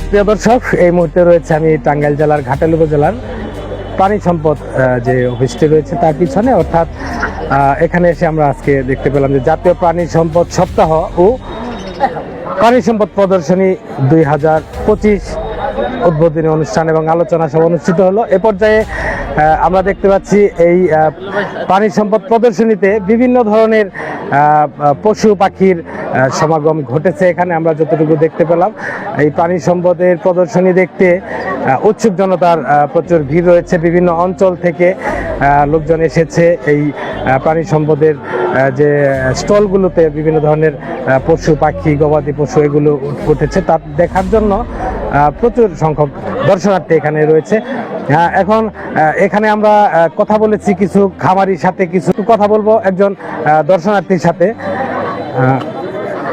প্রিয় দর্শক, এই মুহূর্তে রয়েছে আমি টাঙ্গাইল জেলার ঘাটাইল উপজেলার প্রাণী সম্পদ যে অফিসটি রয়েছে তার পিছনে, অর্থাৎ এখানে এসে আমরা আজকে দেখতে পেলাম যে জাতীয় প্রাণী সম্পদ সপ্তাহ ও প্রাণী সম্পদ প্রদর্শনী 2025 উদ্বোধনী অনুষ্ঠান এবং আলোচনা সভা অনুষ্ঠিত হলো। এ পর্যায়ে আমরা দেখতে পাচ্ছি এই প্রাণী সম্পদ প্রদর্শনীতে বিভিন্ন ধরনের পশু পাখির সমাগম ঘটেছে। এখানে আমরা যতটুকু দেখতে পেলাম, এই প্রাণী সম্পদের প্রদর্শনী দেখতে উৎসুক জনতার প্রচুর ভিড় রয়েছে। বিভিন্ন অঞ্চল থেকে লোকজন এসেছে এই প্রাণী সম্পদের যে স্টলগুলোতে বিভিন্ন ধরনের পশু পাখি, গবাদি পশু এগুলো উঠেছে, তা দেখার জন্য প্রচুর সংখ্যক দর্শনার্থী এখানে রয়েছে। এখন এখানে আমরা কথা বলেছি কিছু খামারির সাথে, কিছু কথা বলবো একজন দর্শনার্থীর সাথে।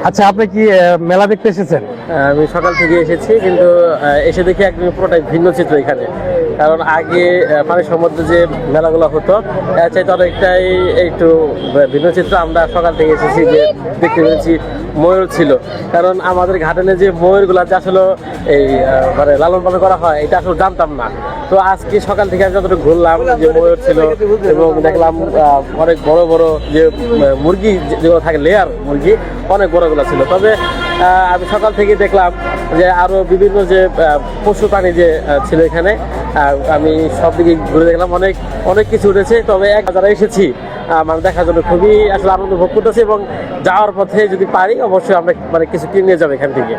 আচ্ছা, আপনি কি মেলা দেখতে এসেছেন? আমি সকাল থেকে এসেছি, কিন্তু এসে দেখি একদম পুরোটাই ভিন্ন চিত্র এখানে। কারণ আগে প্রাণী সম্পদ যে মেলাগুলো হতো চাইতে অনেকটাই একটু ভিন্ন চিত্র। আমরা সকাল থেকে এসেছি, যে দেখতে পেয়েছি ময়ূর ছিল। কারণ আমাদের ঘাটালে যে ময়ূরগুলো যে আসলে এই মানে লালন পালন করা হয়, এটা আসলে জানতাম না। তো আজকে সকাল থেকে আমি যতটুকু ঘুরলাম, যে ময়ূর ছিল এবং দেখলাম অনেক বড় বড় যে মুরগি যেগুলো থাকে, লেয়ার মুরগি অনেক বড়গুলো ছিল। তবে আমি সকাল থেকে দেখলাম যে আরো বিভিন্ন যে পশু প্রাণী যে ছিল এখানে, আমি সব দিকে ঘুরে দেখলাম, অনেক অনেক কিছু উঠেছে। তবে যারা এসেছি মানে দেখার জন্য খুবই আসলে আনন্দ ভোগ করতেছি, এবং যাওয়ার পথে যদি পারি অবশ্যই আমরা মানে কিছু কিনে নিয়ে যাবো এখান থেকে।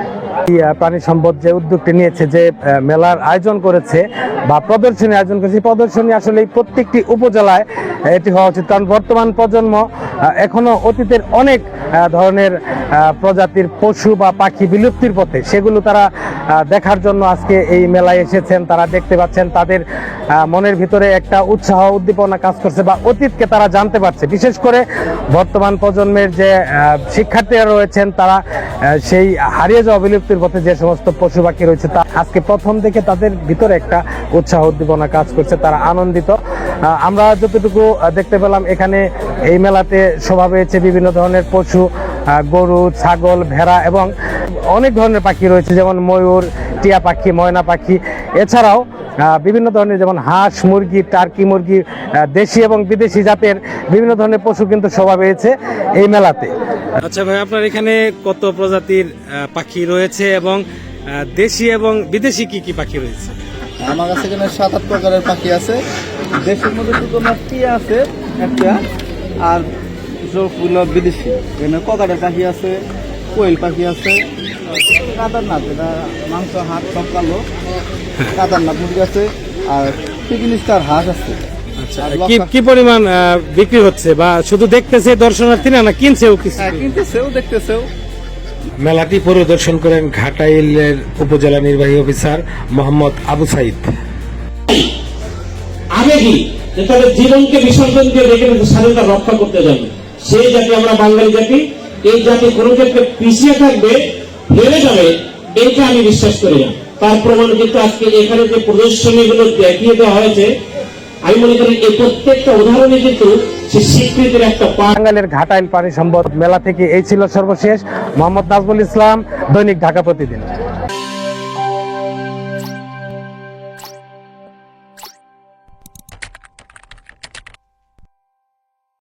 প্রাণী সম্পদ যে উদ্যোগটি নিয়েছে, যে মেলার আয়োজন করেছে বা প্রদর্শনী আয়োজন করেছে, প্রদর্শনী আসলে প্রত্যেকটি উপজেলায় এটি হওয়া উচিত। কারণ বর্তমান প্রজন্ম এখনো অতীতের অনেক ধরনের প্রজাতির পশু বা পাখি বিলুপ্তির পথে, সেগুলো তারা দেখার জন্য আজকে এই মেলায় এসেছেন। তারা দেখতে পাচ্ছেন তাদের মনের ভিতরে একটা উৎসাহ উদ্দীপনা কাজ করছে, বা অতীতকে তারা জানতে পারছে। বিশেষ করে বর্তমান প্রজন্মের যে শিক্ষার্থীরা রয়েছেন, তারা সেই হারিয়ে যাওয়া বিলুপ্তির পথে যে সমস্ত পশু পাখি রয়েছে, তা আজকে প্রথম থেকে তাদের ভিতরে একটা উৎসাহ উদ্দীপনা কাজ করছে, তারা আনন্দিত। আমরা যতটুকু দেখতে পেলাম, এখানে এই মেলাতে শোভা পেয়েছে বিভিন্ন ধরনের পশু, গরু, ছাগল, ভেড়া এবং অনেক ধরনের পাখি রয়েছে, যেমন ময়ূর, টিয়া পাখি, ময়না পাখি। এছাড়াও বিভিন্ন ধরনের যেমন হাঁস, মুরগি, টার্কি মুরগি, দেশি এবং বিদেশি জাতের বিভিন্ন ধরনের পশু কিন্তু শোভা পেয়েছে এই মেলাতে। আচ্ছা ভাই, আপনার এখানে কত প্রজাতির পাখি রয়েছে এবং দেশি এবং বিদেশি কি কি পাখি রয়েছে? আমার কাছে এখানে 7-8 প্রকারের পাখি আছে। দেশের মধ্যে শুধু আমার টিয়া আছে একটা, আর সবগুলো বিদেশি। এখানে ককাটের পাখি আছে, কোয়েল পাখি আছে, কাতারনাথ, এটা মাংস হাত সব কালো, কাতারনাথ মুরগি আছে, আর পিকনিস্টার হাঁস আছে। আচ্ছা, কি পরিমাণ বিক্রি হচ্ছে, বা শুধু দেখতেছে দর্শনার্থী না কিনছেও? কিছু কিনতেছেও, দেখতেছেও। মেলাটি পরিদর্শন করেন ঘাটাইলের উপজেলা নির্বাহী অফিসার মোহাম্মদ আবু সাইদ। আগে কি যে তাদের জীবনকে বিসর্জন দিয়ে রেখে স্বাধীনতা রক্ষা করতে যাবে, সেই জাতি আমরা বাঙালি জাতি। এই জাতি কোনো ক্ষেত্রে পিছিয়ে থাকবে, হেরে যাবে, এইটা আমি বিশ্বাস করি না। তার প্রমাণ কিন্তু আজকে এখানে যে প্রদর্শনীগুলো দেখিয়ে দেওয়া হয়েছে, আমি মনে করি এই প্রত্যেকটা উদাহরণে কিন্তু সে স্বীকৃতির একটা টাঙ্গাইলের ঘাটাইল প্রাণী সম্পদ মেলা থেকে এই ছিল সর্বশেষ। মোহাম্মদ নাজমুল ইসলাম, দৈনিক ঢাকা প্রতিদিন।